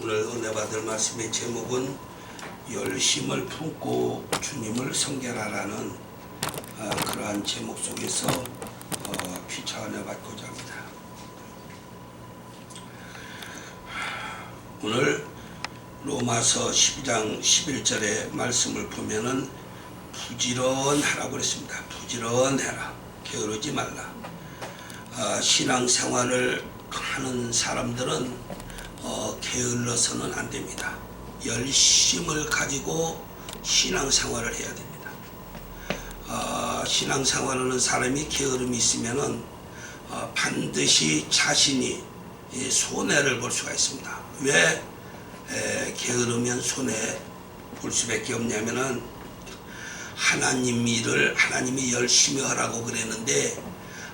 오늘 은혜 받을 말씀의 제목은 열심을 품고 주님을 섬겨라라는 그러한 제목 속에서 피차 은혜 받고자 합니다. 오늘 로마서 12장 11절의 말씀을 보면은 부지런하라고 그랬습니다. 부지런해라. 게으르지 말라. 신앙생활을 하는 사람들은 게을러서는 안 됩니다. 열심을 가지고 신앙생활을 해야 됩니다. 신앙생활을 하는 사람이 게으름이 있으면은 반드시 자신이 손해를 볼 수가 있습니다. 왜 게으르면 손해 볼 수밖에 없냐면은 하나님 일을 하나님이 열심히 하라고 그랬는데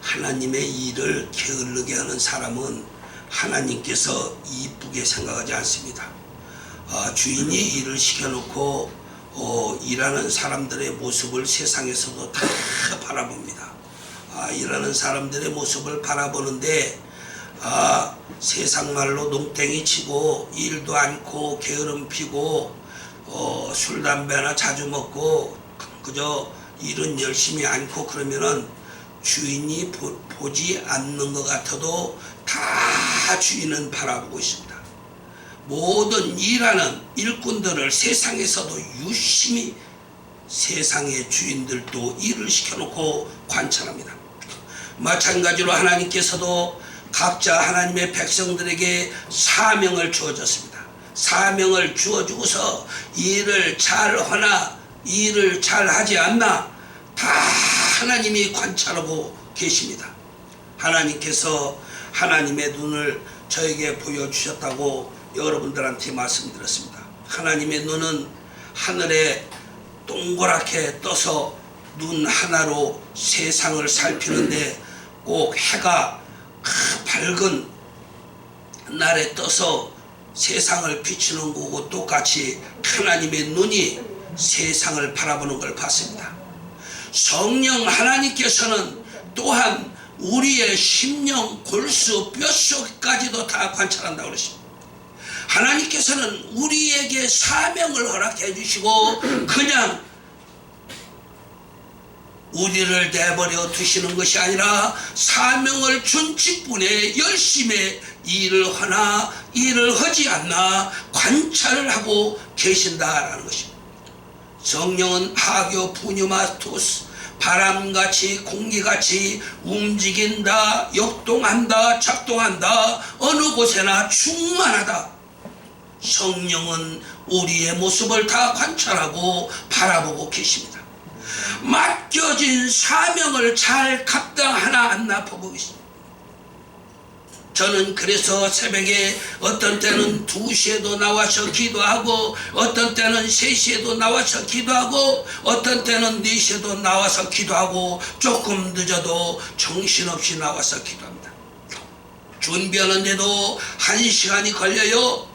하나님의 일을 게으르게 하는 사람은 하나님께서 이쁘게 생각하지 않습니다. 주인이 일을 시켜놓고 일하는 사람들의 모습을 세상에서도 다 바라봅니다. 일하는 사람들의 모습을 바라보는데 세상 말로 농땡이 치고 일도 않고 게으름 피고 술 담배나 자주 먹고 그저 일은 열심히 않고 그러면은 주인이 보지 않는 것 같아도 다 주인은 바라보고 있습니다. 모든 일하는 일꾼들을 세상에서도 유심히 세상의 주인들도 일을 시켜놓고 관찰합니다. 마찬가지로 하나님께서도 각자 하나님의 백성들에게 사명을 주어졌습니다. 사명을 주어주고서 일을 잘하나 일을 잘하지 않나 다 하나님이 관찰하고 계십니다. 하나님께서 하나님의 눈을 저에게 보여주셨다고 여러분들한테 말씀드렸습니다. 하나님의 눈은 하늘에 동그랗게 떠서 눈 하나로 세상을 살피는데 꼭 해가 밝은 날에 떠서 세상을 비추는 거고 똑같이 하나님의 눈이 세상을 바라보는 걸 봤습니다. 성령 하나님께서는 또한 우리의 심령, 골수, 뼛속까지도 다 관찰한다고 그러십니다. 하나님께서는 우리에게 사명을 허락해 주시고 그냥 우리를 내버려 두시는 것이 아니라 사명을 준 직분에 열심히 일을 하나 일을 하지 않나 관찰을 하고 계신다라는 것입니다. 성령은 하교 푸뉴마토스 바람같이 공기같이 움직인다, 역동한다, 작동한다, 어느 곳에나 충만하다. 성령은 우리의 모습을 다 관찰하고 바라보고 계십니다. 맡겨진 사명을 잘 감당하나 안나 보고 있습니다. 저는 그래서 새벽에 어떤 때는 2시에도 나와서 기도하고 어떤 때는 3시에도 나와서 기도하고 어떤 때는 4시에도 나와서 기도하고 조금 늦어도 정신없이 나와서 기도합니다. 준비하는데도 1시간이 걸려요.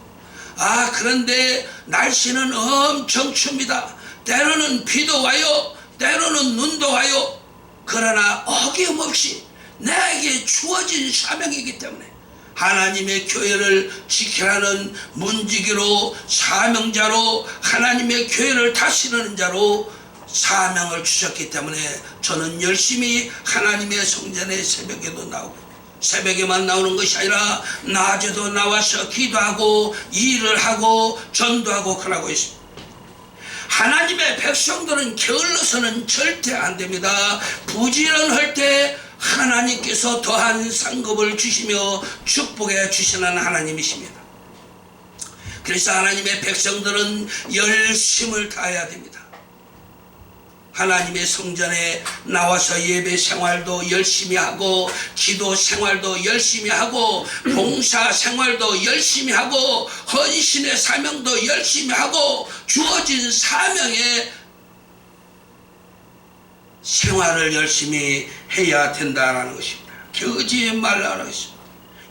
그런데 날씨는 엄청 춥니다. 때로는 비도 와요. 때로는 눈도 와요. 그러나 어김없이 내게 주어진 사명이기 때문에 하나님의 교회를 지키라는 문지기로 사명자로 하나님의 교회를 다스리는 자로 사명을 주셨기 때문에 저는 열심히 하나님의 성전에 새벽에도 나오고 새벽에만 나오는 것이 아니라 낮에도 나와서 기도하고 일을 하고 전도하고 그러고 있습니다. 하나님의 백성들은 게을러서는 절대 안 됩니다. 부지런할 때 하나님께서 더한 상급을 주시며 축복해 주시는 하나님이십니다. 그래서 하나님의 백성들은 열심을 다해야 됩니다. 하나님의 성전에 나와서 예배 생활도 열심히 하고 기도 생활도 열심히 하고 봉사 생활도 열심히 하고 헌신의 사명도 열심히 하고 주어진 사명에 생활을 열심히 해야 된다는 것입니다. 게으르지 말라는 것입니다.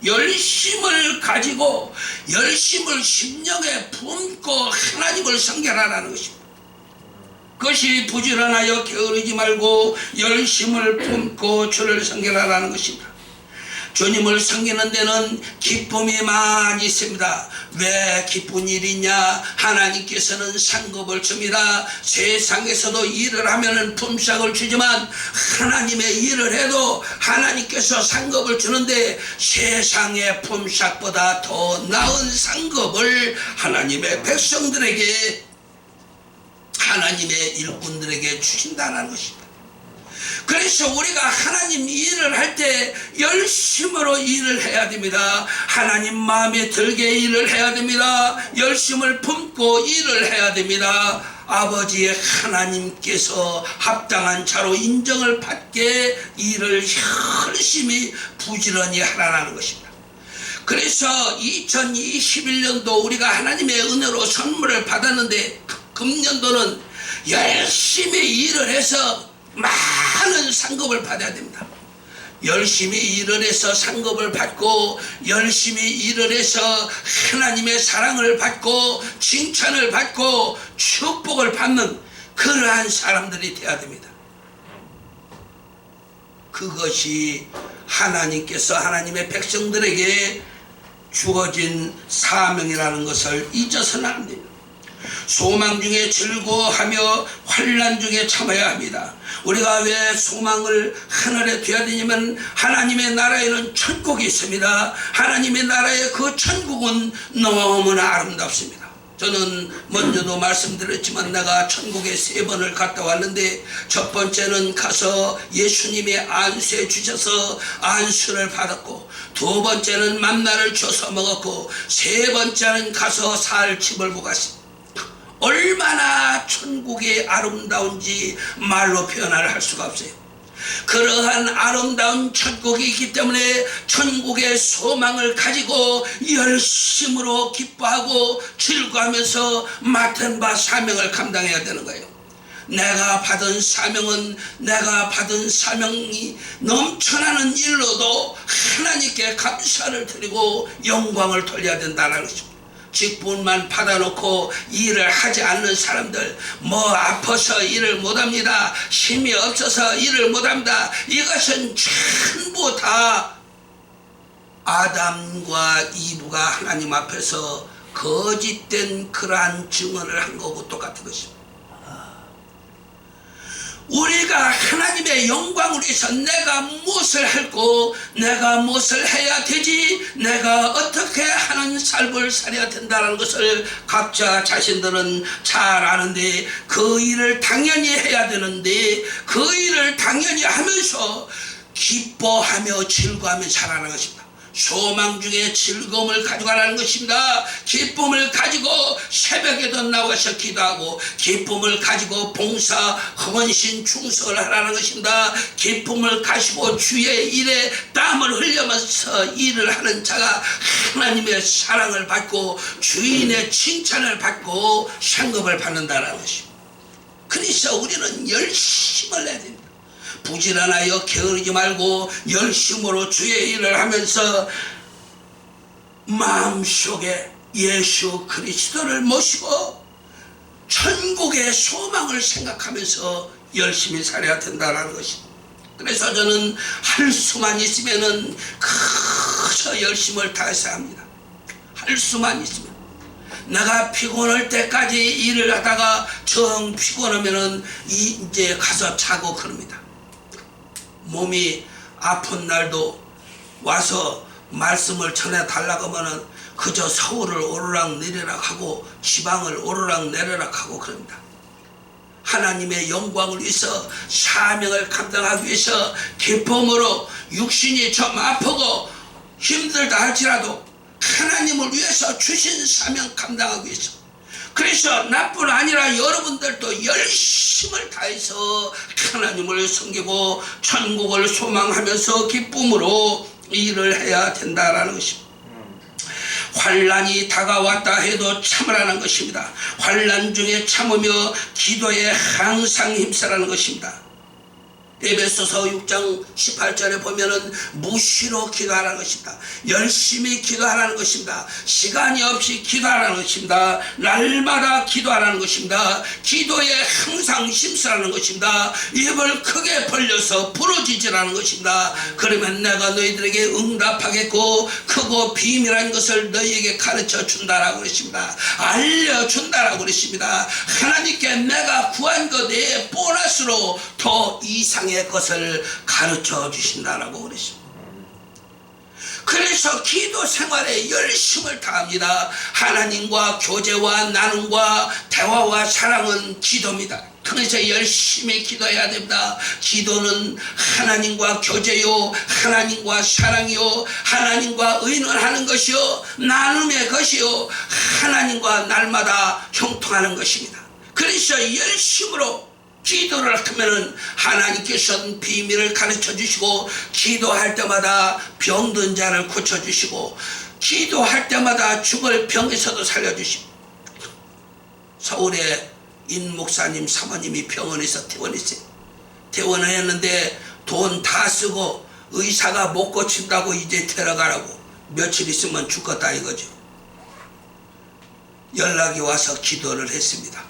열심을 가지고 열심을 심령에 품고 하나님을 섬겨라는 것입니다. 그것이 부지런하여 게으르지 말고 열심을 품고 주를 섬겨라는 것입니다. 주님을 섬기는 데는 기쁨이 많이 있습니다. 왜 기쁜 일이냐? 하나님께서는 상급을 줍니다. 세상에서도 일을 하면은 품삯을 주지만 하나님의 일을 해도 하나님께서 상급을 주는데 세상의 품삯보다 더 나은 상급을 하나님의 백성들에게, 하나님의 일꾼들에게 주신다는 것입니다. 그래서 우리가 하나님 일을 할 때 열심으로 일을 해야 됩니다. 하나님 마음에 들게 일을 해야 됩니다. 열심을 품고 일을 해야 됩니다. 아버지 하나님께서 합당한 자로 인정을 받게 일을 열심히 부지런히 하라는 것입니다. 그래서 2021년도 우리가 하나님의 은혜로 선물을 받았는데 금년도는 열심히 일을 해서 많은 상급을 받아야 됩니다. 열심히 일을 해서 상급을 받고 열심히 일을 해서 하나님의 사랑을 받고 칭찬을 받고 축복을 받는 그러한 사람들이 되어야 됩니다. 그것이 하나님께서 하나님의 백성들에게 주어진 사명이라는 것을 잊어서는 안 됩니다. 소망 중에 즐거워하며 환난 중에 참아야 합니다. 우리가 왜 소망을 하늘에 둬야 되냐면 하나님의 나라에는 천국이 있습니다. 하나님의 나라의 그 천국은 너무나 아름답습니다. 저는 먼저도 말씀드렸지만 내가 천국에 3번을 갔다 왔는데 첫 번째는 가서 예수님이 안수해 주셔서 안수를 받았고, 두 번째는 만나를 줘서 먹었고, 세 번째는 가서 살 집을 보았습니다. 얼마나 천국이 아름다운지 말로 표현을 할 수가 없어요. 그러한 아름다운 천국이 있기 때문에 천국의 소망을 가지고 열심으로 기뻐하고 즐거워하면서 맡은 바 사명을 감당해야 되는 거예요. 내가 받은 사명은 내가 받은 사명이 넘쳐나는 일로도 하나님께 감사를 드리고 영광을 돌려야 된다는 것입니다. 직분만 받아놓고 일을 하지 않는 사람들, 뭐 아파서 일을 못합니다, 힘이 없어서 일을 못합니다, 이것은 전부 다 아담과 이브가 하나님 앞에서 거짓된 그러한 증언을 한 거고 똑같은 것입니다. 우리가 하나님의 영광을 위해서 내가 무엇을 할고 내가 무엇을 해야 되지, 내가 어떻게 하는 삶을 살아야 된다는 것을 각자 자신들은 잘 아는데 그 일을 당연히 해야 되는데 그 일을 당연히 하면서 기뻐하며 즐거워하며 살아가는 것입니다. 소망 중에 즐거움을 가져가라는 것입니다. 기쁨을 가지고 새벽에도 나와서 기도하고, 기쁨을 가지고 봉사, 헌신, 충성을 하라는 것입니다. 기쁨을 가지고 주의 일에 땀을 흘리면서 일을 하는 자가 하나님의 사랑을 받고 주인의 칭찬을 받고 상급을 받는다는 것입니다. 그래서 우리는 열심을 내야 됩니다. 부지런하여 게으르지 말고 열심으로 주의 일을 하면서 마음속에 예수 그리스도를 모시고 천국의 소망을 생각하면서 열심히 살아야 된다는 것입니다. 그래서 저는 할 수만 있으면은 그저 열심을 다해서 합니다. 할 수만 있으면. 내가 피곤할 때까지 일을 하다가 정 피곤하면은 이제 가서 자고 그럽니다. 몸이 아픈 날도 와서 말씀을 전해달라고 하면은 그저 서울을 오르락 내리락 하고 지방을 오르락 내리락 하고 그럽니다. 하나님의 영광을 위해서 사명을 감당하기 위해서 기쁨으로 육신이 좀 아프고 힘들다 할지라도 하나님을 위해서 주신 사명 감당하기 위해서, 그래서 나뿐 아니라 여러분들도 열심을 다해서 하나님을 섬기고 천국을 소망하면서 기쁨으로 일을 해야 된다라는 것입니다. 환난이 다가왔다 해도 참으라는 것입니다. 환난 중에 참으며 기도에 항상 힘쓰라는 것입니다. 에베소서 6장 18절에 보면은 무시로 기도하라는 것입니다. 열심히 기도하라는 것입니다. 시간이 없이 기도하라는 것입니다. 날마다 기도하라는 것입니다. 기도에 항상 힘쓰라는 것입니다. 입을 크게 벌려서 부러지지라는 것입니다. 그러면 내가 너희들에게 응답하겠고 크고 비밀한 것을 너희에게 가르쳐 준다라고 그랬습니다. 알려준다라고 그랬습니다. 하나님께 내가 구한 것 외에 보너스로 더 이상의 것을 가르쳐 주신다라고 그랬습니다. 그래서 기도 생활에 열심을 다합니다. 하나님과 교제와 나눔과 대화와 사랑은 기도입니다. 그래서 열심히 기도해야 됩니다. 기도는 하나님과 교제요, 하나님과 사랑이요, 하나님과 의논하는 것이요, 나눔의 것이요, 하나님과 날마다 형통하는 것입니다. 그래서 열심으로 기도를 하면은 하나님께서는 비밀을 가르쳐 주시고, 기도할 때마다 병든 자를 고쳐 주시고, 기도할 때마다 죽을 병에서도 살려 주시고. 서울에 인 목사님 사모님이 병원에서 퇴원했어요. 퇴원을 했는데 돈 다 쓰고 의사가 못 고친다고 이제 데려가라고, 며칠 있으면 죽겠다 이거죠. 연락이 와서 기도를 했습니다.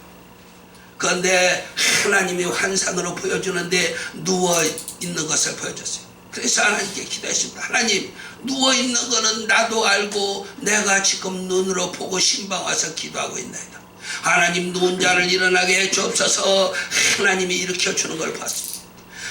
그런데 하나님이 환상으로 보여주는데 누워있는 것을 보여줬어요. 그래서 하나님께 기도했습니다. 하나님, 누워있는 거는 나도 알고 내가 지금 눈으로 보고 신방 와서 기도하고 있나이다. 하나님, 누운 자를 일어나게 해 주옵소서. 하나님이 일으켜주는 걸 봤습니다.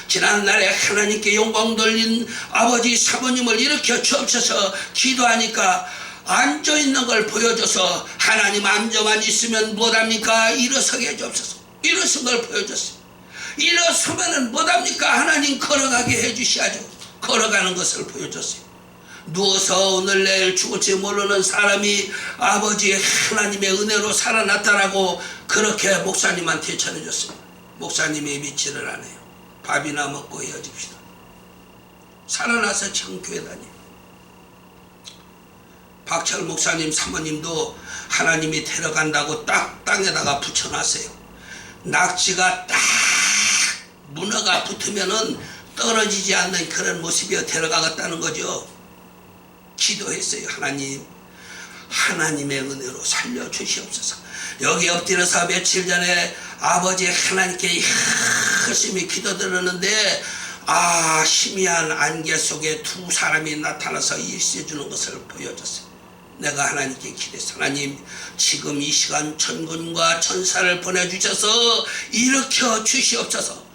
지난날에 하나님께 영광 돌린 아버지 사모님을 일으켜 주옵소서 기도하니까 앉아있는 걸 보여줘서, 하나님 앉아만 있으면 못합니까? 일어서게 해주옵소서. 일어선 걸 보여줬어요. 일어서면은 못합니까? 하나님 걸어가게 해주셔야죠. 걸어가는 것을 보여줬어요. 누워서 오늘 내일 죽을지 모르는 사람이 아버지 하나님의 은혜로 살아났다라고 그렇게 목사님한테 전해줬습니다. 목사님이 믿지를 않아요. 밥이나 먹고 헤어집시다. 살아나서 지금 교회 다녀요. 박철 목사님 사모님도 하나님이 데려간다고 딱 땅에다가 붙여놨어요. 낙지가 딱 문어가 붙으면은 떨어지지 않는 그런 모습이어 데려가겠다는 거죠. 기도했어요. 하나님, 하나님의 은혜로 살려주시옵소서. 여기 엎드려서 며칠 전에 아버지 하나님께 열심히 기도드렸는데, 희미한 안개 속에 두 사람이 나타나서 일시해주는 것을 보여줬어요. 내가 하나님께 기도했어. 하나님, 지금 이 시간 천군과 천사를 보내주셔서 일으켜 주시옵소서.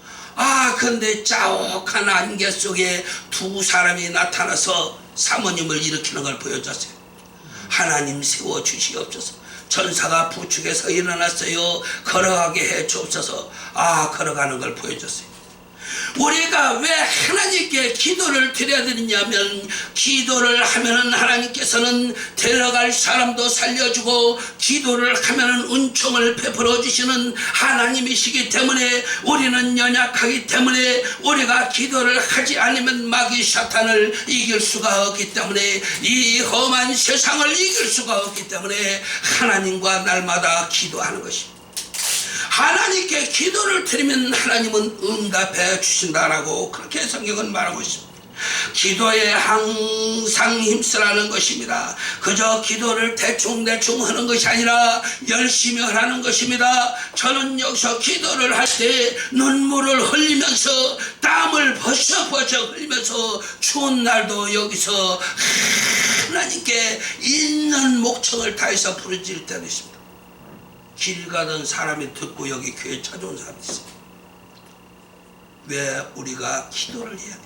근데 자욱한 안개 속에 두 사람이 나타나서 사모님을 일으키는 걸 보여줬어요. 하나님 세워주시옵소서. 천사가 부축해서 일어났어요. 걸어가게 해 주옵소서. 걸어가는 걸 보여줬어요. 우리가 왜 하나님께 기도를 드려야 되느냐면, 기도를 하면은 하나님께서는 데려갈 사람도 살려주고, 기도를 하면은 은총을 베풀어 주시는 하나님이시기 때문에, 우리는 연약하기 때문에, 우리가 기도를 하지 않으면 마귀 사탄을 이길 수가 없기 때문에, 이 험한 세상을 이길 수가 없기 때문에 하나님과 날마다 기도하는 것입니다. 하나님께 기도를 드리면 하나님은 응답해 주신다라고 그렇게 성경은 말하고 있습니다. 기도에 항상 힘쓰라는 것입니다. 그저 기도를 대충대충 하는 것이 아니라 열심히 하라는 것입니다. 저는 여기서 기도를 할 때 눈물을 흘리면서 땀을 버쩍버쩍 흘리면서 추운 날도 여기서 하나님께 있는 목청을 다해서 부르짖을 때도 있습니다. 길 가던 사람이 듣고 여기 교회 찾아온 사람이 있어요. 왜 우리가 기도를 해야 되냐?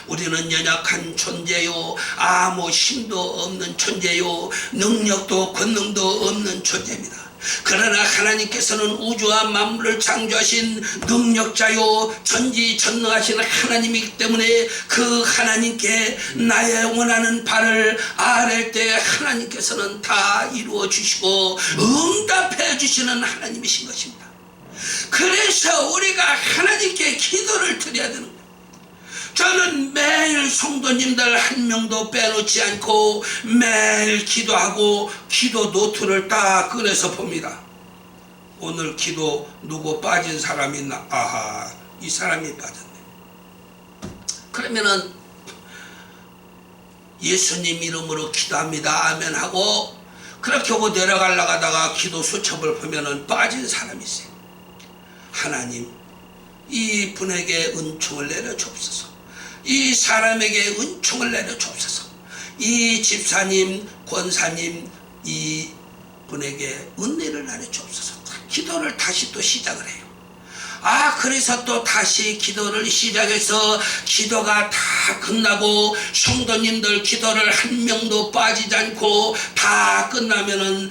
우리는 연약한 존재요, 아무 힘도 없는 존재요, 능력도 권능도 없는 존재입니다. 그러나 하나님께서는 우주와 만물을 창조하신 능력자요, 전지전능하신 하나님이기 때문에 그 하나님께 나의 원하는 바를 아랠 때 하나님께서는 다 이루어 주시고 응답해 주시는 하나님이신 것입니다. 그래서 우리가 하나님께 기도를 드려야 되는 거예요. 저는 매일 성도님들 한 명도 빼놓지 않고 매일 기도하고 기도 노트를 딱 꺼내서 봅니다. 오늘 기도 누구 빠진 사람이 있나? 이 사람이 빠졌네. 그러면은 예수님 이름으로 기도합니다 아멘 하고 그렇게 하고 내려가려고 하다가 기도 수첩을 보면은 빠진 사람이 있어요. 하나님 이 분에게 은총을 내려 주옵소서. 이 사람에게 은총을 내려 주옵소서. 이 집사님 권사님 이 분에게 은혜를 내려 주옵소서. 기도를 다시 또 시작을 해요. 그래서 또 다시 기도를 시작해서 기도가 다 끝나고 성도님들 기도를 한 명도 빠지지 않고 다 끝나면은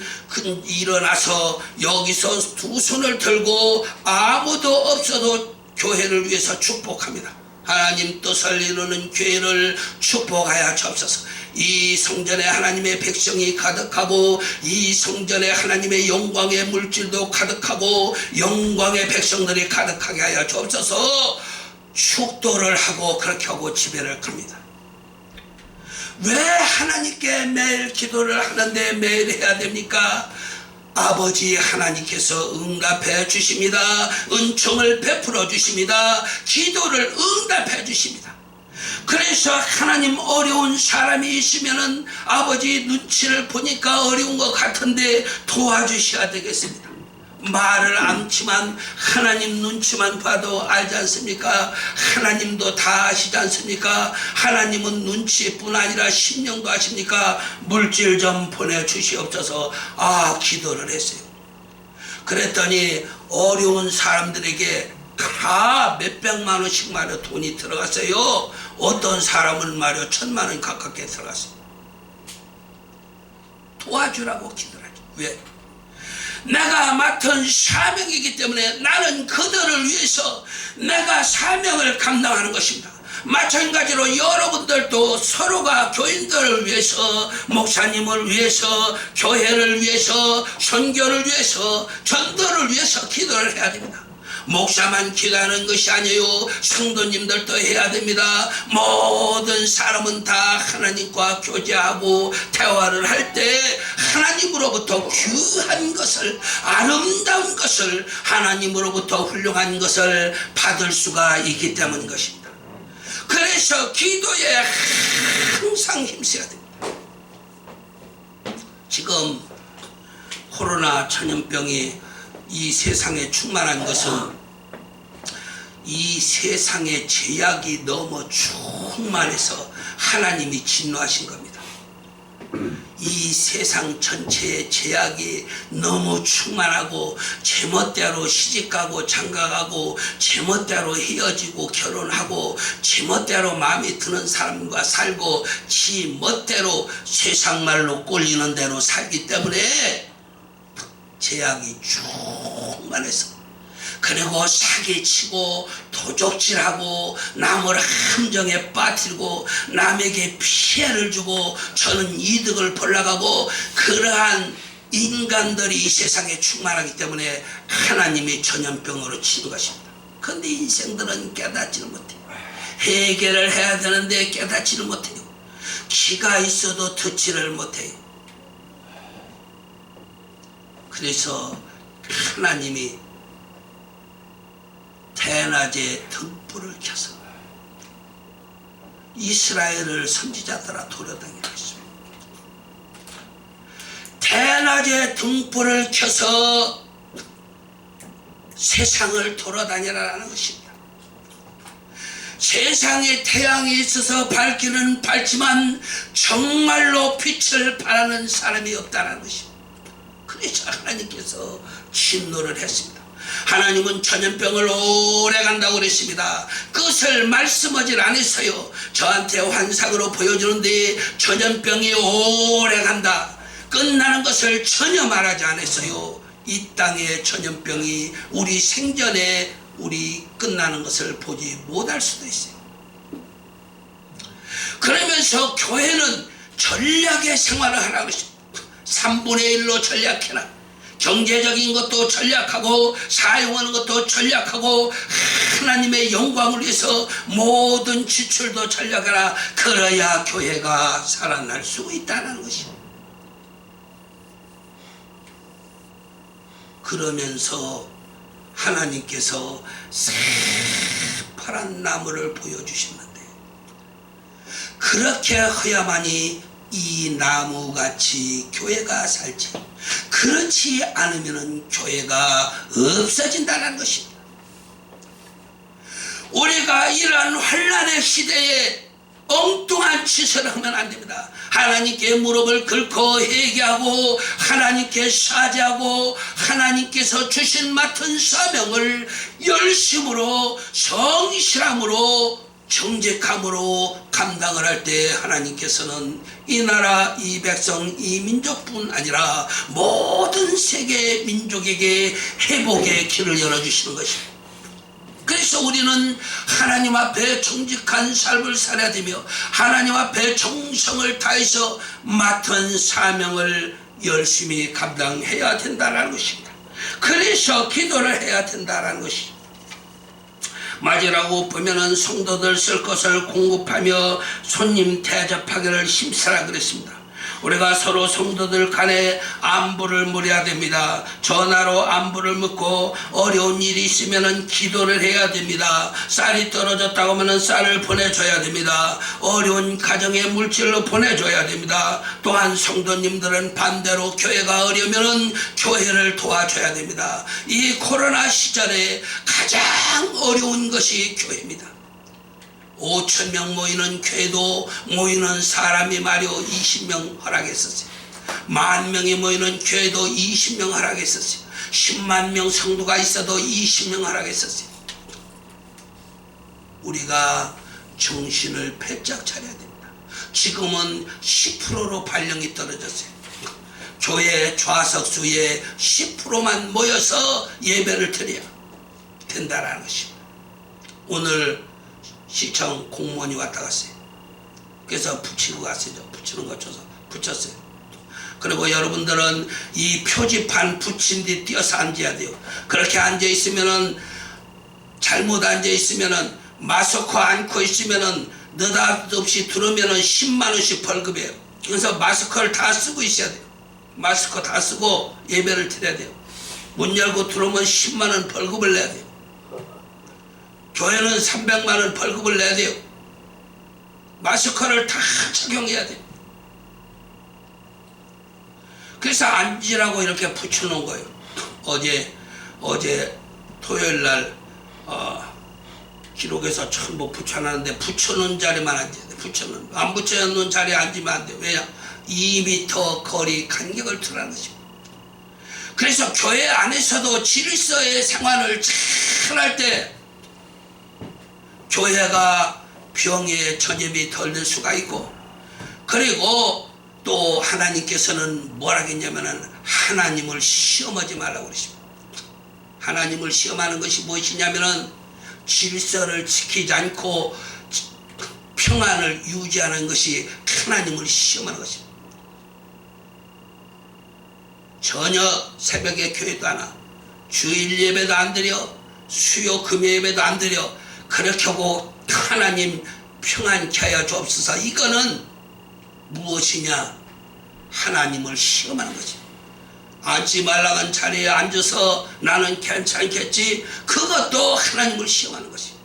일어나서 여기서 두 손을 들고 아무도 없어도 교회를 위해서 축복합니다. 하나님 뜻을 이루는 교회를 축복하여 주옵소서. 이 성전에 하나님의 백성이 가득하고 이 성전에 하나님의 영광의 물질도 가득하고 영광의 백성들이 가득하게 하여 주옵소서. 축도를 하고 그렇게 하고 집회를 갑니다. 왜 하나님께 매일 기도를 하는데 매일 해야 됩니까? 아버지 하나님께서 응답해 주십니다. 은총을 베풀어 주십니다. 기도를 응답해 주십니다. 그래서 하나님 어려운 사람이 있으면은 아버지 눈치를 보니까 어려운 것 같은데 도와주셔야 되겠습니다. 말을 않지만 하나님 눈치만 봐도 알지 않습니까? 하나님도 다 아시지 않습니까? 하나님은 눈치뿐 아니라 심령도 아십니까? 물질 좀 보내주시옵소서. 기도를 했어요. 그랬더니 어려운 사람들에게 다 몇백만 원씩 말이야 돈이 들어갔어요. 어떤 사람은 말이야 1000만 원 가깝게 들어갔어요. 도와주라고 기도를 하죠. 왜? 내가 맡은 사명이기 때문에 나는 그들을 위해서 내가 사명을 감당하는 것입니다. 마찬가지로 여러분들도 서로가 교인들을 위해서 목사님을 위해서 교회를 위해서 선교를 위해서 전도를 위해서 기도를 해야 됩니다. 목사만 기도하는 것이 아니에요. 성도님들도 해야 됩니다. 모든 사람은 다 하나님과 교제하고 대화를 할 때 하나님으로부터 귀한 것을 아름다운 것을 하나님으로부터 훌륭한 것을 받을 수가 있기 때문인 것입니다. 그래서 기도에 항상 힘써야 됩니다. 지금 코로나 전염병이 이 세상에 충만한 것은 이 세상의 제약이 너무 충만해서 하나님이 진노하신 겁니다. 이 세상 전체의 제약이 너무 충만하고 제멋대로 시집가고 장가가고 제멋대로 헤어지고 결혼하고 제멋대로 마음에 드는 사람과 살고 지 멋대로 세상 말로 꼴리는 대로 살기 때문에 제약이 충만해서 그리고 사기치고 도적질하고 남을 함정에 빠뜨리고 남에게 피해를 주고 저는 이득을 보려고 하고 그러한 인간들이 이 세상에 충만하기 때문에 하나님이 전염병으로 치는 것입니다. 그런데 인생들은 깨닫지를 못해요. 해결을 해야 되는데 깨닫지를 못해요. 귀가 있어도 듣지를 못해요. 그래서 하나님이 대낮에 등불을 켜서 이스라엘을 선지자들아 돌아다니게 했습니다. 대낮에 등불을 켜서 세상을 돌아다니라는 것입니다. 세상에 태양이 있어서 밝기는 밝지만 정말로 빛을 발하는 사람이 없다는 것입니다. 그래서 하나님께서 진노를 했습니다. 하나님은 전염병을 오래 간다고 그랬습니다. 그것을 말씀하지 않았어요. 저한테 환상으로 보여주는데 전염병이 오래 간다, 끝나는 것을 전혀 말하지 않았어요. 이 땅의 전염병이 우리 생전에 우리 끝나는 것을 보지 못할 수도 있어요. 그러면서 교회는 전략의 생활을 하라고 했습니다. 3분의 1로 전략해라. 경제적인 것도 전략하고 사용하는 것도 전략하고 하나님의 영광을 위해서 모든 지출도 전략하라. 그래야 교회가 살아날 수 있다는 것이죠. 그러면서 하나님께서 새파란 나무를 보여주셨는데 그렇게 해야만이 이 나무같이 교회가 살지, 그렇지 않으면 교회가 없어진다는 것입니다. 우리가 이러한 환난의 시대에 엉뚱한 짓을 하면 안 됩니다. 하나님께 무릎을 꿇고 회개하고 하나님께 사죄하고 하나님께서 주신 맡은 사명을 열심으로 성실함으로 정직함으로 감당을 할 때 하나님께서는 이 나라, 이 백성, 이 민족뿐 아니라 모든 세계 민족에게 회복의 길을 열어주시는 것입니다. 그래서 우리는 하나님 앞에 정직한 삶을 살아야 되며 하나님 앞에 정성을 다해서 맡은 사명을 열심히 감당해야 된다는 것입니다. 그래서 기도를 해야 된다는 것입니다. 맞으라고 보면은 성도들 쓸 것을 공급하며 손님 대접하기를 힘쓰라 그랬습니다. 우리가 서로 성도들 간에 안부를 물어야 됩니다. 전화로 안부를 묻고 어려운 일이 있으면 기도를 해야 됩니다. 쌀이 떨어졌다고 하면 쌀을 보내줘야 됩니다. 어려운 가정에 물질로 보내줘야 됩니다. 또한 성도님들은 반대로 교회가 어려우면 교회를 도와줘야 됩니다. 이 코로나 시절에 가장 어려운 것이 교회입니다. 5,000명 모이는 교회도 모이는 사람이 말이요 20명 허락했었어요. 10,000명이 모이는 교회도 20명 허락했었어요. 10만 명 성도가 있어도 20명 허락했었어요. 우리가 정신을 바짝 차려야 됩니다. 지금은 10%로 발령이 떨어졌어요. 교회 좌석수의 10%만 모여서 예배를 드려야 된다라는 것입니다. 오늘 시청 공무원이 왔다 갔어요. 그래서 붙이고 갔어요. 붙이는 거 줘서 붙였어요. 그리고 여러분들은 이 표지판 붙인 뒤 뛰어서 앉아야 돼요. 그렇게 앉아 있으면은, 잘못 앉아 있으면은, 마스크 안고 있으면은 느닷없이 들으면은 10만 원씩 벌금이에요. 그래서 마스크를 다 쓰고 있어야 돼요. 마스크 다 쓰고 예배를 드려야 돼요. 문 열고 들어오면 10만 원 벌금을 내야 돼요. 교회는 300만 원 벌금을 내야 돼요. 마스크를 다 착용해야 돼요. 그래서 앉으라고 이렇게 붙여놓은 거예요. 어제 토요일날 기록에서 전부 붙여놨는데 붙여놓은 자리만 앉아야 돼. 안 붙여놓은 자리에 앉으면 안 돼요. 왜냐? 2m 거리 간격을 두라는 것입니다. 그래서 교회 안에서도 질서의 생활을 잘 할 때 교회가 병에 전염이 덜 될 수가 있고, 그리고 또 하나님께서는 뭐라 했냐면은 하나님을 시험하지 말라고 그러십니다. 하나님을 시험하는 것이 무엇이냐면은 질서를 지키지 않고 평안을 유지하는 것이 하나님을 시험하는 것입니다. 전혀 새벽에 교회도 안 와, 주일 예배도 안 드려, 수요 금요 예배도 안 드려. 그렇게 하고 하나님 평안케 하여 주옵소서. 이거는 무엇이냐? 하나님을 시험하는 거지. 앉지 말라는 자리에 앉아서 나는 괜찮겠지, 그것도 하나님을 시험하는 것이.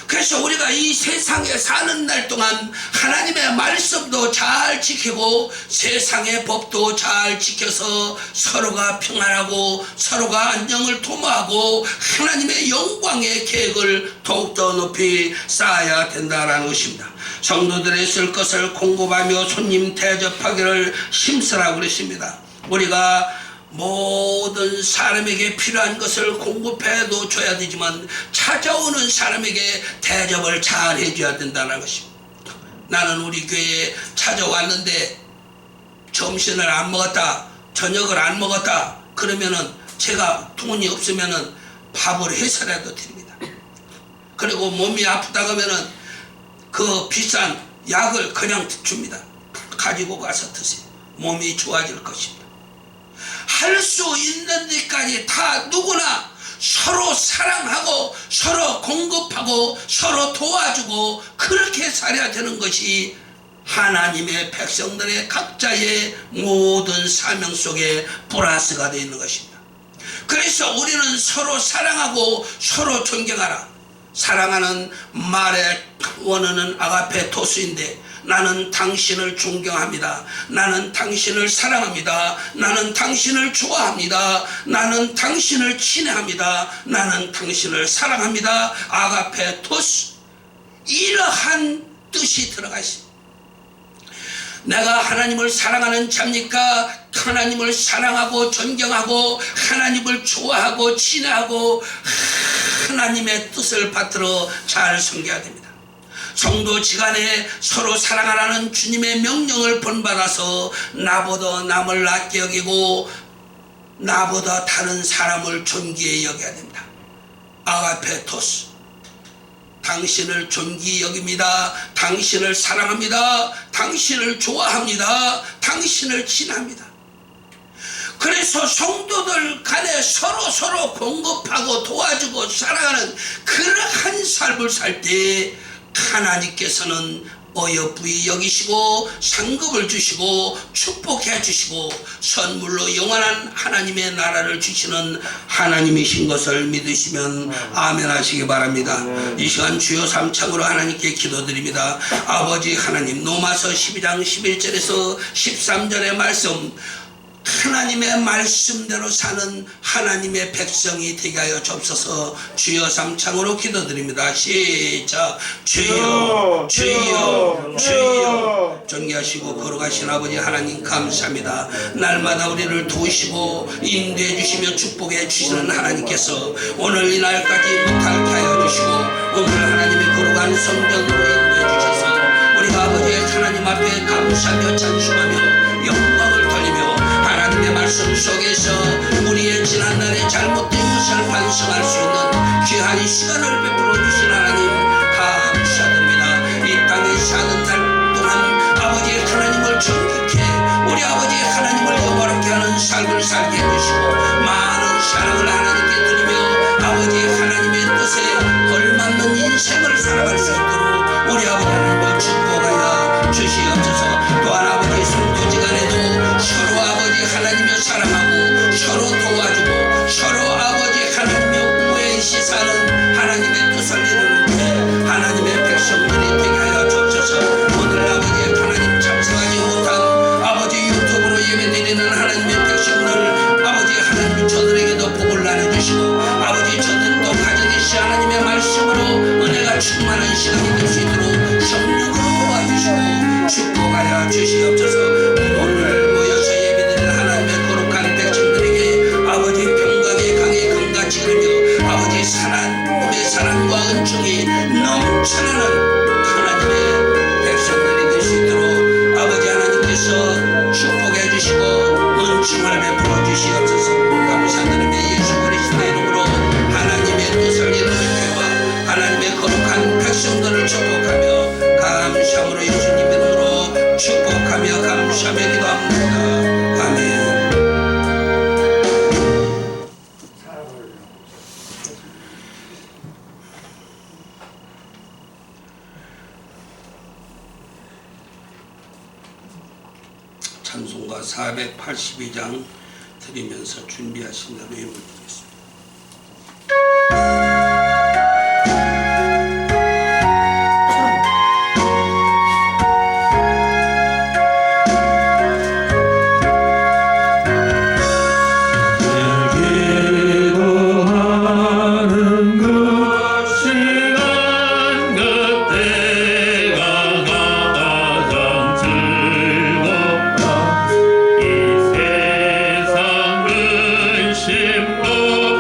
그래서 우리가 이 세상에 사는 날 동안 하나님의 말씀도 잘 지키고 세상의 법도 잘 지켜서 서로가 평안하고 서로가 안정을 도모하고 하나님의 영광의 계획을 더욱더 높이 쌓아야 된다는 것입니다. 성도들의 쓸 것을 공급하며 손님 대접하기를 힘쓰라고 그랬습니다. 우리가 모든 사람에게 필요한 것을 공급해도 줘야 되지만 찾아오는 사람에게 대접을 잘 해줘야 된다는 것입니다. 나는 우리 교회에 찾아왔는데 점심을 안 먹었다, 저녁을 안 먹었다 그러면은 제가 돈이 없으면은 밥을 해서라도 드립니다. 그리고 몸이 아프다 그러면은 그 비싼 약을 그냥 줍니다. 가지고 가서 드세요. 몸이 좋아질 것입니다. 할 수 있는 데까지 다 누구나 서로 사랑하고 서로 공급하고 서로 도와주고 그렇게 살아야 되는 것이 하나님의 백성들의 각자의 모든 사명 속에 플러스가 되어 있는 것입니다. 그래서 우리는 서로 사랑하고 서로 존경하라. 사랑하는 말의 원어는 아가페토스인데 나는 당신을 존경합니다. 나는 당신을 사랑합니다. 나는 당신을 좋아합니다. 나는 당신을 친애합니다. 나는 당신을 사랑합니다. 아가페토스, 이러한 뜻이 들어가 있습니다. 내가 하나님을 사랑하는 자입니까? 하나님을 사랑하고 존경하고 하나님을 좋아하고 친애하고 하나님의 뜻을 받들어 잘 섬겨야 됩니다. 성도지간에 서로 사랑하라는 주님의 명령을 본받아서 나보다 남을 낮게 여기고 나보다 다른 사람을 존귀히 여겨야 됩니다. 아가페토스, 당신을 존귀히 여깁니다. 당신을 사랑합니다. 당신을 좋아합니다. 당신을 친합니다. 그래서 성도들 간에 서로 공급하고 도와주고 사랑하는 그러한 삶을 살 때 하나님께서는 어여쁘이 여기시고 상급을 주시고 축복해 주시고 선물로 영원한 하나님의 나라를 주시는 하나님이신 것을 믿으시면 아멘 하시기 바랍니다. 이 시간 주여 삼창으로 하나님께 기도드립니다. 아버지 하나님, 로마서 12장 11절에서 13절의 말씀, 하나님의 말씀대로 사는 하나님의 백성이 되게 하여 주옵소서. 주여 삼창으로 기도드립니다. 시작. 주여 주여 주여. 존귀하시고 거룩하신 아버지 하나님 감사합니다. 날마다 우리를 도우시고 인도해 주시며 축복해 주시는 하나님께서 오늘 이 날까지 못하게 하여 주시고 오늘 하나님의 거룩한 성전으로 인도해 주셔서 우리가 아버지의 하나님 앞에 감사하며 찬송하며 영광을 돌리며 하나님의 말씀 속에서 우리의 지난날의 잘못된 것을 반성할 수 있는 귀한 시간을 베풀어 주신 하나님 감사드립니다. 이 땅에 사는 날 동안 아버지의 하나님을 존귀케 우리 아버지의 하나님을 영화롭게 하는 삶을 살게 해주시고 많은 사랑을 하나님께 드리며 아버지의 하나님의 뜻에 걸맞는 인생을 살아갈 수 있도록 우리 아버지 하나님을 축복하여 주시옵소서. 또한 아버지 성도지간에도 서로 아버지 하나님을 사랑하고 서로 도와주고 서로 아버지 하나님의 우애시 사는 하나님의 뜻을 이루는 하나님의 백성들이 되게 하여 주옵소서. 오늘 아버지 하나님 참석하지 못한 아버지 유튜브로 예배드리는 하나님의 백성들 아버지 하나님 저들에게도 복을 나눠주시고 아버지 저들도 가정에서 하나님의 말씀으로 은혜가 충만한 시간이 될 수 있도록 성령으로 도와주시고 축복하여 주시옵소서. 오늘 모여서 예배드리는 하나님의 거룩한 백성들에게 아버지 평강의 강에 강같이 흐르며 아버지 사랑의 사랑과 은총이 넘쳐나는 하나님의 백성들이 될 수 있도록 아버지 하나님께서 축복해 주시고 은총을 베풀어 주시옵소서. 감사드리며 예수 그리스도의 이름으로 하나님의 뜻을 이루는 교회와 하나님의 거룩한 백성들을 축복하며 감사함으로 예수님 이름으로 축복하며 감사하며 기도합니다. 아멘. 찬송가 482장 드리면서 준비하신 대로 예물 드리겠습니다. 이 세상은 심도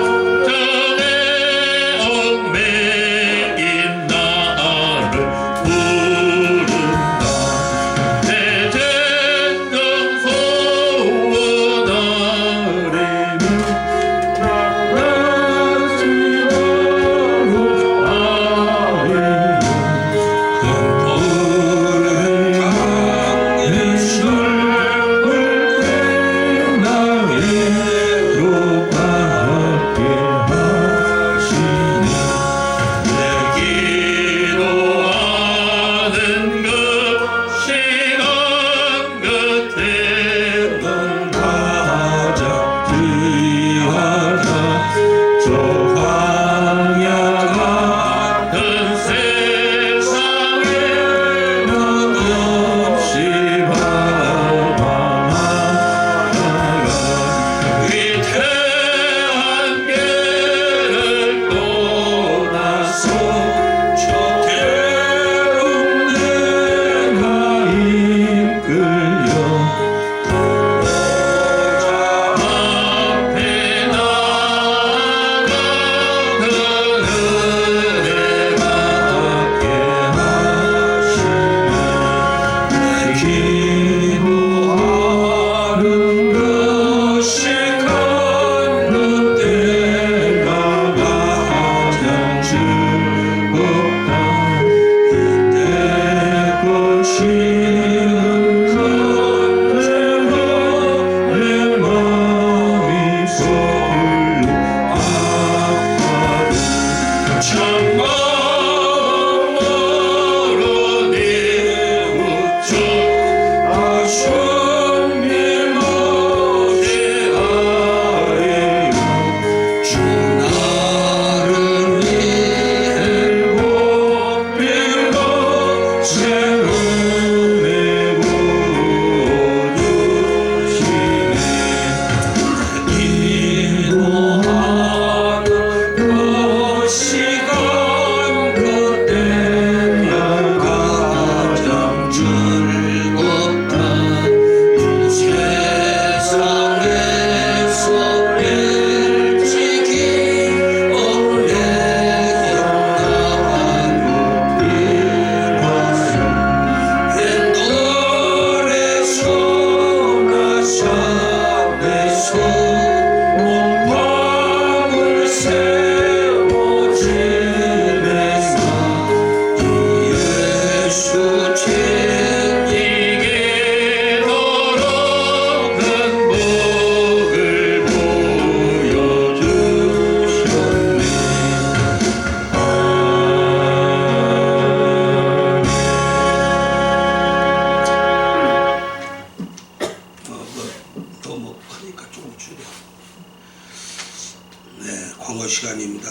네, 광고 시간입니다.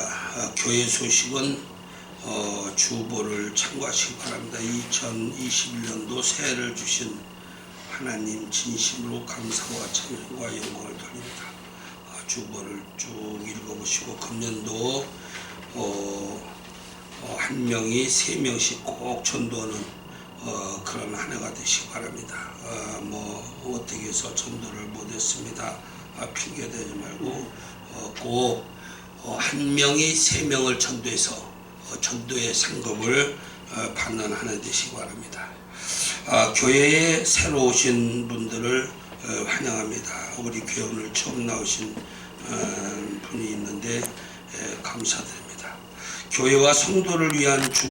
교회 소식은 주보를 참고하시기 바랍니다. 2021년도 새해를 주신 하나님 진심으로 감사와 찬양과 영광을 돌립니다. 주보를 쭉 읽어보시고 금년도 한 명이 3명씩 꼭 전도하는 그런 한 해가 되시기 바랍니다. 어떻게 해서 전도를 못했습니다. 핑계 대지 말고 꼭 한 명이 3명을 전도해서 전도의 상급을 받는 한 해 되시기 바랍니다. 교회에 새로 오신 분들을 환영합니다. 우리 교회 오늘 처음 나오신 분이 있는데 감사드립니다. 교회와 성도를 위한